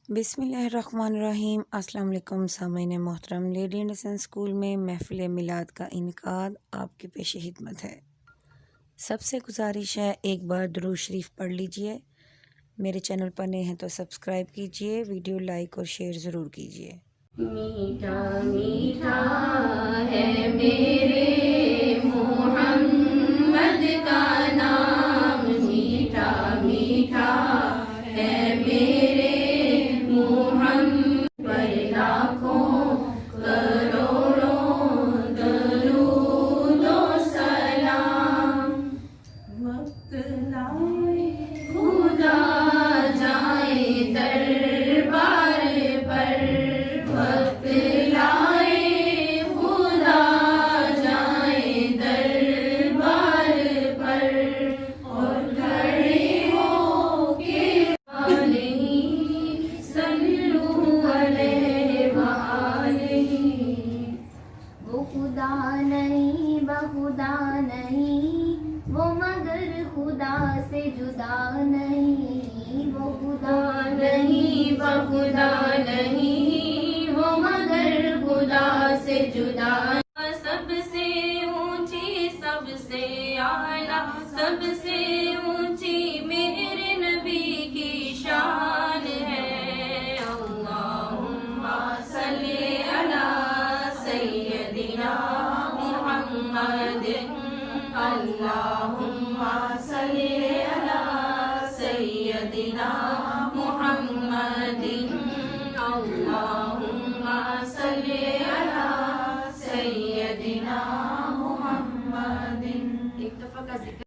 बिस्मिल्लाहिर्रहमानिर्रहीम। अस्सलाम वालेकुम सामीन मोहतरम। लेडी इंडसन स्कूल में महफिल मिलाद का इनकाद आपकी पेश खिदमत है। सबसे गुजारिश है एक बार दुरूद शरीफ पढ़ लीजिए। मेरे चैनल पर नए हैं तो सब्सक्राइब कीजिए, वीडियो लाइक और शेयर ज़रूर कीजिए। मीठा मीठा है मेरे मोहम्मद का नाम, मीठा मीठा है मेरे मोहम्मद पर लाखों करोड़ों दरूद व सलाम। वक्त लाए खुदा जाए दरबार पर, वक्त लाए खुदा जाए दरबार पर, और खड़े हो के नहीं सल्लू अलैहि व आलिही। वो खुदा नहीं बहुदा नहीं, वो मगर खुदा से जुदा नहीं। वो खुदा नहीं बहुदा नहीं, वो मगर खुदा से जुदा। सबसे ऊंची सबसे आला सबसे ऊंची मेरे नबी की शान है। अल्लाहुम्मा सल्ली अला सय्यदिना मुहम्मदिन, अल्लाहुम्मा सल्ली अला सय्यदिना मुहम्मदिन, अल्लाहुम्मा सल्ली अला सय्यदिना मुहम्मदिन। एक दफा का जिक्र